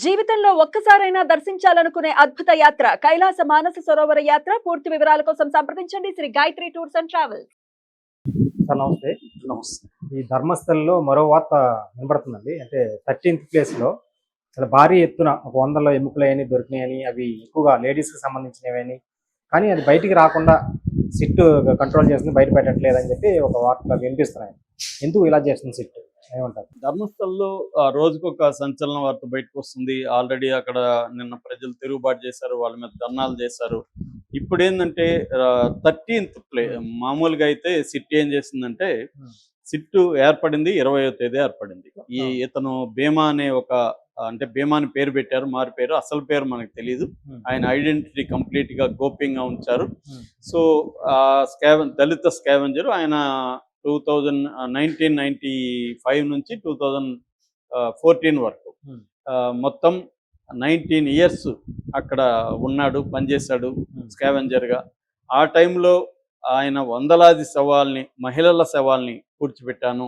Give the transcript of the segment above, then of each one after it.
జీవితంలో ఒక్కసారైనా దర్శించాలనుకునే అద్భుత యాత్ర కైలాస మానస సరోవర యాత్ర. పూర్తి వివరాల కోసం సంప్రదించండి Shri Gayatri tours and travels. Sir నమస్తే. నమస్తే. ఈ ధర్మస్థలంలో మరో వార్త వినబడుతుందండి. అంటే 13th ప్లేస్‌లో చాలా భారీ ఎత్తున ఒక 100లో ఎముకలయని దొరికినాయని, అవి ఎక్కువగా లేడీస్‌కి సంబంధించినవని, కానీ అది బయటికి రాకుండా సిట్ కంట్రోల్ చేస్తుంది, బయట పెట్టట్లేదని చెప్పి ఒక వార్తలు వినిపిస్తున్నాయి. ఎందుకు ఇలా చేస్తుంది సిట్? ఏమంటారు? ధర్మస్థలంలో రోజుకొక సంచలన వార్త బయటకు వస్తుంది. ఆల్రెడీ అక్కడ నిన్న ప్రజలు తిరుగుబాటు చేశారు, వాళ్ళ మీద ధర్నాలు చేశారు. ఇప్పుడు ఏంటంటే 13th మామూలుగా అయితే సిట్ ఏం చేసిందంటే, సిట్టు ఏర్పడింది 20వ తేదీ ఏర్పడింది. ఇతను భీమా అనే ఒక అంటే భీమాని పేరు పెట్టారు, మారు పేరు, అసలు పేరు మనకు తెలియదు. ఆయన ఐడెంటిటీ కంప్లీట్ గా గోప్యంగా ఉంచారు. సో దళిత స్కావెంజర్ ఆయన 1995 నుంచి 2014 వరకు మొత్తం 19 ఇయర్స్ అక్కడ ఉన్నాడు, పనిచేశాడు స్కావెంజర్గా. ఆ టైంలో ఆయన వందలాది శవాల్ని, మహిళల శవాల్ని పూడ్చిపెట్టాను.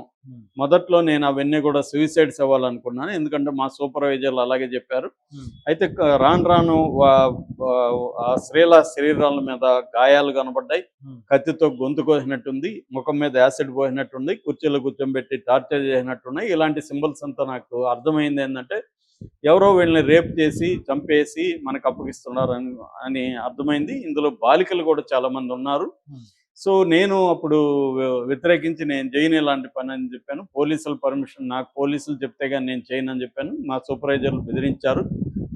మొదట్లో నేను అవన్నీ కూడా సూసైడ్ శవాలు అనుకున్నాను, ఎందుకంటే మా సూపర్వైజర్లు అలాగే చెప్పారు. అయితే రాను రాను ఆ స్త్రీల శరీరాల మీద గాయాలు కనబడ్డాయి, కత్తితో గొంతు కోసినట్టుంది, ముఖం మీద యాసిడ్ పోసినట్టుంది, కుర్చీలో కూర్చోబెట్టి టార్చర్ చేసినట్టున్నాయి. ఇలాంటి సింబల్స్ అంతా నాకు అర్థమైంది ఏంటంటే, ఎవరో వీళ్ళని రేప్ చేసి చంపేసి మనకు అప్పగిస్తున్నారు అని అర్థమైంది. ఇందులో బాలికలు కూడా చాలా మంది ఉన్నారు. సో నేను అప్పుడు వ్యతిరేకించి నేను చేయను ఇలాంటి పని అని చెప్పాను. పోలీసుల పర్మిషన్, నాకు పోలీసులు చెప్తే కానీ నేను చేయను అని చెప్పాను. మా సూపర్వైజర్లు బెదిరించారు,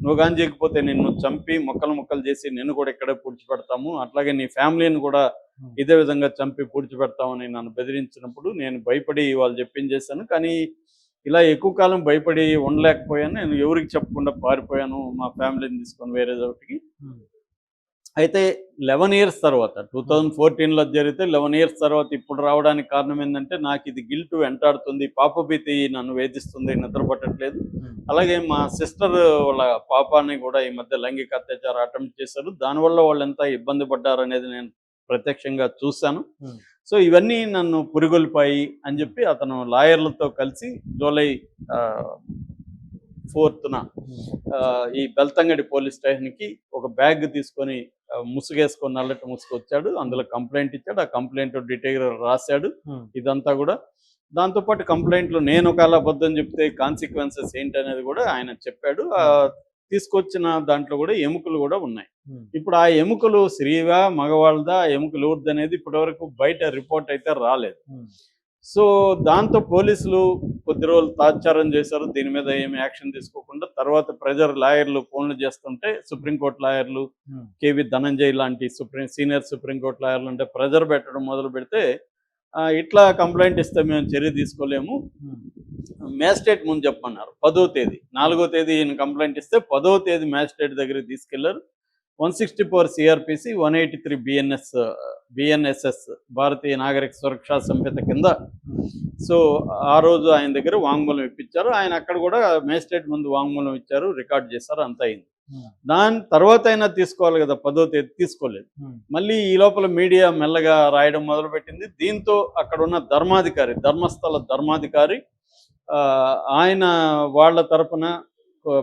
నువ్వు కానీ చేయకపోతే నిన్ను చంపి ముక్కలు ముక్కలు చేసి నిన్ను కూడా ఇక్కడే పూడ్చిపెడతాము, అట్లాగే నీ ఫ్యామిలీని కూడా ఇదే విధంగా చంపి పూడ్చిపెడతామని నన్ను బెదిరించినప్పుడు నేను భయపడి వాళ్ళు చెప్పించేశాను. కానీ ఇలా ఎక్కువ కాలం భయపడి ఉండలేకపోయాను. నేను ఎవరికి చెప్పకుండా పారిపోయాను, మా ఫ్యామిలీని తీసుకొని వేరే చోటికి. అయితే 11 ఇయర్స్ తర్వాత 2014లో జరిగితే 11 ఇయర్స్ తర్వాత ఇప్పుడు రావడానికి కారణం ఏంటంటే, నాకు ఇది గిల్ట్ వెంటాడుతుంది, పాపభీతి నన్ను వేధిస్తుంది, నిద్ర పట్టట్లేదు. అలాగే మా సిస్టర్ వాళ్ళ పాపాన్ని కూడా ఈ మధ్య లైంగిక అత్యాచారం అటెంప్ట్ చేశారు. దానివల్ల వాళ్ళు ఎంత ఇబ్బంది పడ్డారు అనేది నేను ప్రత్యక్షంగా చూశాను. సో ఇవన్నీ నన్ను పురిగొల్పాయి అని చెప్పి అతను లాయర్లతో కలిసి జూలై 4న ఈ బెల్తంగడి పోలీస్ స్టేషన్కి ఒక బ్యాగ్ తీసుకొని ముసుగేసుకొని నల్లటి ముసుకొచ్చాడు. అందులో కంప్లైంట్ ఇచ్చాడు. ఆ కంప్లైంట్ డీటెయిల్ రాశాడు ఇదంతా కూడా. దాంతోపాటు కంప్లైంట్లో నేను ఒకవేళ అబద్ధం చెప్తే కాన్సిక్వెన్సెస్ ఏంటనేది కూడా ఆయన చెప్పాడు. తీసుకొచ్చిన దాంట్లో కూడా ఎముకలు కూడా ఉన్నాయి. ఇప్పుడు ఆ ఎముకలు స్త్రీవా మగవాళ్ళదా, ఎముకలు ఎవరిది అనేది ఇప్పటివరకు బయట రిపోర్ట్ అయితే రాలేదు. సో దాంతో పోలీసులు కొద్ది రోజులు తాత్సారం చేశారు, దీని మీద ఏమి యాక్షన్ తీసుకోకుండా. తర్వాత లాయర్లు ఫోన్లు చేస్తుంటే సుప్రీంకోర్టు లాయర్లు, కేవి ధనంజయ్ లాంటి సీనియర్ సుప్రీంకోర్టు లాయర్లు అంటే ప్రెజర్ పెట్టడం మొదలు పెడితే, ఇట్లా కంప్లైంట్ ఇస్తే మేము చర్య తీసుకోలేము, మ్యాజిస్ట్రేట్ ముందు చెప్పమన్నారు. 10వ తేదీ 4వ తేదీ ఈయన కంప్లైంట్ ఇస్తే 10వ తేదీ మ్యాజిస్ట్రేట్ దగ్గరికి తీసుకెళ్లారు. 164 సిఆర్పిసి 183 బిఎన్ఎస్ఎస్ భారతీయ నాగరిక సురక్షా సంహిత కింద. సో ఆ రోజు ఆయన దగ్గర వాంగ్మూలం ఇప్పించారు. ఆయన అక్కడ కూడా మ్యాజిస్ట్రేట్ ముందు వాంగ్మూలం ఇచ్చారు, రికార్డ్ చేశారు, అంత అయింది. దాని తర్వాత అయినా తీసుకోవాలి కదా, 10వ తేదీ తీసుకోలేదు. మళ్ళీ ఈ లోపల మీడియా మెల్లగా రాయడం మొదలుపెట్టింది. దీంతో అక్కడ ఉన్న ధర్మస్థల ధర్మాధికారి ఆయన వాళ్ళ తరపున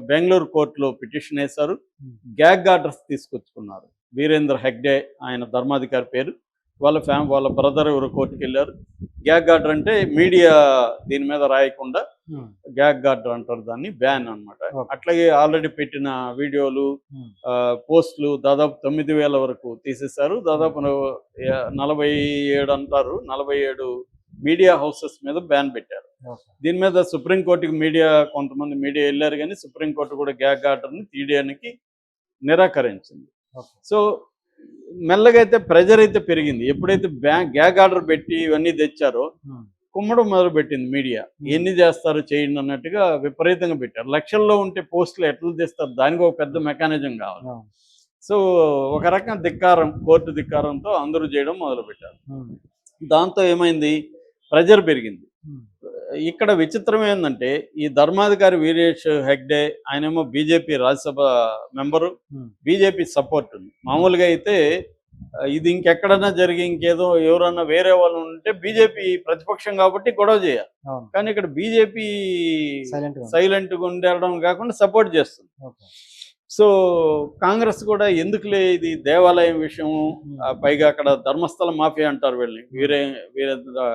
బెంగళూరు కోర్టులో పిటిషన్ వేశారు. గ్యాగ్ ఆర్డర్స్ తీసుకొచ్చుకున్నారు. వీరేంద్ర హెగ్డే ఆయన ధర్మాధికారి పేరు. వాళ్ళ బ్రదర్ ఎవరు కోర్టుకు వెళ్ళారు. గ్యాగ్ ఆర్డర్ అంటే మీడియా దీని మీద రాయకుండా గ్యాగ్ ఆర్డర్ అంటారు దాన్ని, బ్యాన్ అనమాట. అట్లాగే ఆల్రెడీ పెట్టిన వీడియోలు, పోస్టులు దాదాపు 9,000 వరకు తీసేశారు. దాదాపు 47 మీడియా హౌసెస్ మీద బ్యాన్ పెట్టారు. దీని మీద సుప్రీంకోర్టుకి కొంతమంది మీడియా వెళ్ళారు, కానీ సుప్రీంకోర్టు కూడా గ్యాగ్ ఆర్డర్ని తీయడానికి నిరాకరించింది. సో మెల్లగా అయితే ప్రెజర్ అయితే పెరిగింది. ఎప్పుడైతే గ్యాగ్ ఆర్డర్ పెట్టి ఇవన్నీ తెచ్చారో కుమ్మడం మొదలు పెట్టింది మీడియా. ఎన్ని చేస్తారు చేయండి అన్నట్టుగా విపరీతంగా పెట్టారు. లక్షల్లో ఉంటే పోస్టులు ఎట్లా తెస్తారు, దానికి ఒక పెద్ద మెకానిజం కావాలి. సో ఒక రకం కోర్టు ధిక్కారంతో అందరూ చేయడం మొదలు పెట్టారు. దాంతో ఏమైంది, ప్రెజర్ పెరిగింది. ఇక్కడ విచిత్రం ఏంటంటే, ఈ ధర్మాధికారి వీరేష్ హెగ్డే ఆయనేమో BJP Rajya Sabha member, BJP support ఉంది. మామూలుగా అయితే ఇది ఇంకెక్కడన్నా జరిగి ఇంకేదో ఎవరన్నా వేరే వాళ్ళు ఉంటే బీజేపీ ప్రతిపక్షం కాబట్టి గొడవ చేయాలి. అవును. కానీ ఇక్కడ బీజేపీ సైలెంట్ గా సైలెంట్గా ఉండడం కాకుండా సపోర్ట్ చేస్తుంది. ఓకే. సో కాంగ్రెస్ కూడా ఎందుకులే ఇది దేవాలయం విషయం, పైగా అక్కడ ధర్మస్థల మాఫియా అంటారు వీళ్ళని, వీరేంద్ర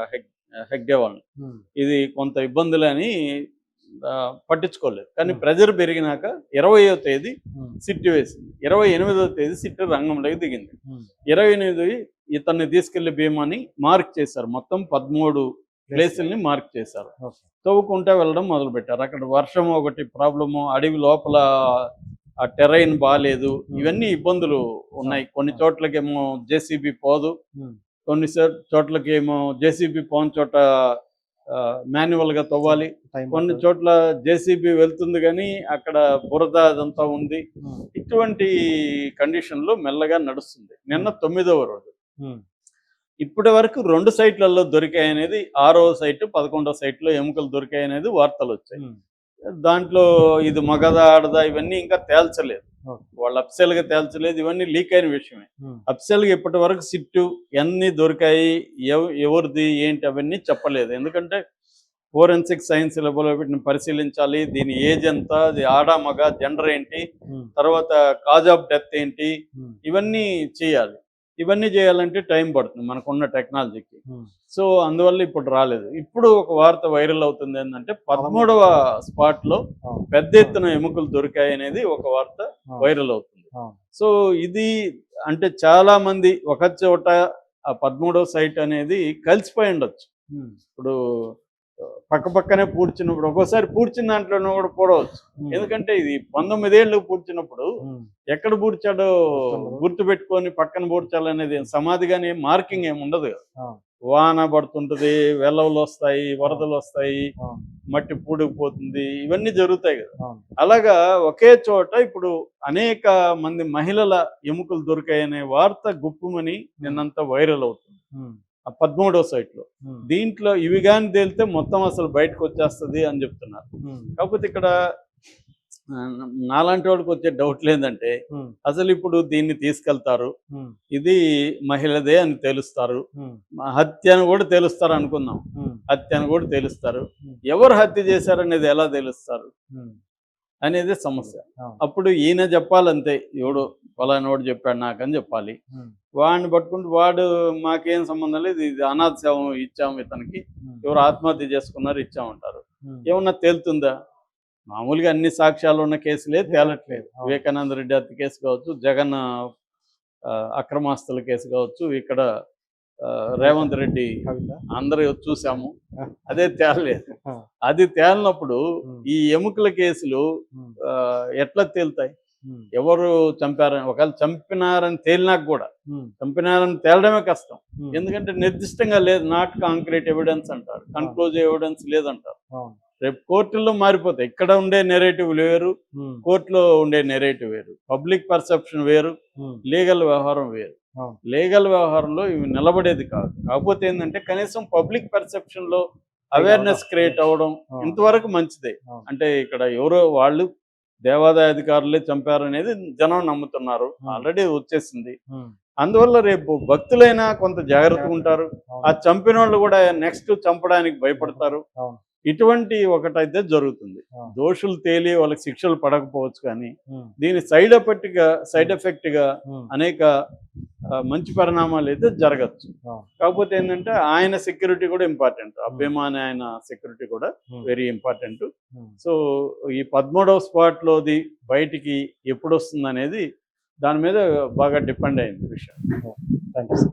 హెగ్డే వాళ్ళని, ఇది కొంత ఇబ్బందులు అని పట్టించుకోలేదు. కానీ ప్రెజర్ పెరిగినాక 20వ తేదీ సిట్ వేసింది, 28వ తేదీ సిట్ రంగంలోకి దిగింది. 28 ఇతన్ని తీసుకెళ్లి భీమాని మార్క్ చేశారు, మొత్తం 13 ప్లేసుల్ని మార్క్ చేశారు. తవ్వుకుంటా వెళ్ళడం మొదలు పెట్టారు. అక్కడ వర్షం ఒకటి ప్రాబ్లము, అడవి లోపల ఆ టెరైన్ బాగాలేదు, ఇవన్నీ ఇబ్బందులు ఉన్నాయి. కొన్ని చోట్లకేమో జేసీబీ పోదు, కొన్ని చోట్లకేమో జేసీబీ పోని చోట మాన్యువల్ గా తవ్వాలి, కొన్ని చోట్ల జేసీబీ వెళ్తుంది కానీ అక్కడ బురద అదంతా ఉంది. ఇటువంటి కండిషన్ లో మెల్లగా నడుస్తుంది. నిన్న 9వ రోజు. ఇప్పటి వరకు 2 సైట్లలో దొరికాయనేది, 6వ సైట్ 11వ సైట్ లో ఎముకలు దొరికాయనేది వార్తలు వచ్చాయి. దాంట్లో ఇది మగదా ఆడదా ఇవన్నీ ఇంకా తేల్చలేదు, వాళ్ళు అఫ్సెల్ గా తేల్చలేదు, ఇవన్నీ లీక్ అయిన విషయమే. అఫ్సెల్ గా ఇప్పటి వరకు సిట్టు ఎన్ని దొరికాయి, ఎవరిది ఏంటి అవన్నీ చెప్పలేదు. ఎందుకంటే ఫోరెన్సిక్ సైన్స్ లెబొరేటరీని పరిశీలించాలి, దీని ఏజ్ ఎంత, అది ఆడ మగ, జెండర్ ఏంటి, తర్వాత కాజ్ ఆఫ్ డెత్ ఏంటి, ఇవన్నీ చేయాలి. ఇవన్నీ చేయాలంటే టైం పడుతుంది మనకున్న టెక్నాలజీకి. సో అందువల్ల ఇప్పుడు రాలేదు. ఇప్పుడు ఒక వార్త వైరల్ అవుతుంది ఏంటంటే 13వ స్పాట్ లో పెద్ద ఎత్తున ఎముకలు దొరికాయి అనేది ఒక వార్త వైరల్ అవుతుంది. సో ఇది అంటే చాలా మంది ఒక చోట ఆ 13వ సైట్ అనేది కలిసిపోయి ఉండొచ్చు. ఇప్పుడు పక్కనే పూడ్చినప్పుడు ఒక్కోసారి పూడ్చిన దాంట్లోనే కూడా పూడవచ్చు. ఎందుకంటే ఇది 19 ఏళ్ళు పూడ్చినప్పుడు ఎక్కడ పూడ్చాడో గుర్తు పెట్టుకొని పక్కన పూడ్చాలనేది సమాధి కానీ మార్కింగ్ ఏమి ఉండదు కదా. వాన పడుతుంటది, వెల్లవలు వస్తాయి, వరదలు వస్తాయి, మట్టి పూడుకుపోతుంది, ఇవన్నీ జరుగుతాయి కదా. అలాగా ఒకే చోట ఇప్పుడు అనేక మంది మహిళల ఎముకలు దొరికాయనే వార్త గుప్పుమని నిన్నంతా వైరల్ అవుతుంది ఆ 13వ సైట్ లో. దీంట్లో ఇవి కానీ తేలితే మొత్తం అసలు బయటకు వచ్చేస్తుంది అని చెప్తున్నారు. కాకపోతే ఇక్కడ నాలాంటి వాడికి వచ్చే డౌట్ లేదంటే, అసలు ఇప్పుడు దీన్ని తీసుకెళ్తారు, ఇది మహిళదే అని తెలుస్తారు, హత్య అని కూడా తెలుస్తారు అనుకుందాం, హత్య అని కూడా తెలుస్తారు, ఎవరు హత్య చేశారనేది ఎలా తెలుస్తారు అనేది సమస్య. అప్పుడు ఈయన చెప్పాలంతే, ఎవడు ఫలానోడు చెప్పాడు నాకని చెప్పాలి. వాడిని పట్టుకుంటూ వాడు మాకేం సంబంధం లేదు, ఇది అనాథ శవం ఇచ్చాము ఇతనికి, ఎవరు ఆత్మహత్య చేసుకున్నారు ఇచ్చామంటారు. ఏమన్నా తేలుతుందా? మామూలుగా అన్ని సాక్ష్యాలు ఉన్న కేసులే తేలట్లేదు. వివేకానంద రెడ్డి హత్య కేసు కావచ్చు, జగన్ అక్రమాస్తుల కేసు కావచ్చు, ఇక్కడ రేవంత్ రెడ్డి అందరూ చూసాము, అదే తేలలేదు. అది తేలినప్పుడు ఈ ఎముకల కేసులు ఎట్లా తేలుతాయి? ఎవరు చంపారని, ఒకవేళ చంపినారని తేలినాక కూడా, చంపినారని తేలడమే కష్టం. ఎందుకంటే నిర్దిష్టంగా లేదు, నాట్ కాంక్రీట్ ఎవిడెన్స్ అంటారు, కన్క్లూజివ్ ఎవిడెన్స్ లేదంటారు. రేపు కోర్టుల్లో మారిపోతాయి. ఇక్కడ ఉండే నెరేటివ్ వేరు, కోర్టులో ఉండే నెరేటివ్ వేరు, పబ్లిక్ పర్సెప్షన్ వేరు, లీగల్ వ్యవహారం వేరు. లీగల్ వ్యవహారంలో ఇవి నిలబడేది కాదు. కాకపోతే ఏంటంటే కనీసం పబ్లిక్ పర్సెప్షన్ లో అవేర్నెస్ క్రియేట్ అవ్వడం ఇంతవరకు మంచిదే. అంటే ఇక్కడ ఎవరో వాళ్ళు దేవాదాయ అధికారులే చంపారనేది జనం నమ్ముతున్నారు, ఆల్రెడీ వచ్చేసింది. అందువల్ల రేపు భక్తులైనా కొంత జాగ్రత్తగా ఉంటారు. ఆ చంపిన వాళ్ళు కూడా నెక్స్ట్ చంపడానికి భయపడతారు. ఇటువంటి ఒకటైతే జరుగుతుంది. దోషులు తేలి వాళ్ళకి శిక్షలు పడకపోవచ్చు, కానీ దీని సైడ్ ఎఫెక్ట్ గా అనేక మంచి పరిణామాలు అయితే జరగచ్చు. కాకపోతే ఏంటంటే ఆయన సెక్యూరిటీ కూడా ఇంపార్టెంట్, అభిమాని ఆయన సెక్యూరిటీ కూడా వెరీ ఇంపార్టెంట్. సో ఈ 13వ స్పాట్ లోది బయటికి ఎప్పుడు వస్తుంది అనేది దాని మీద బాగా డిపెండ్ అయింది విషయం.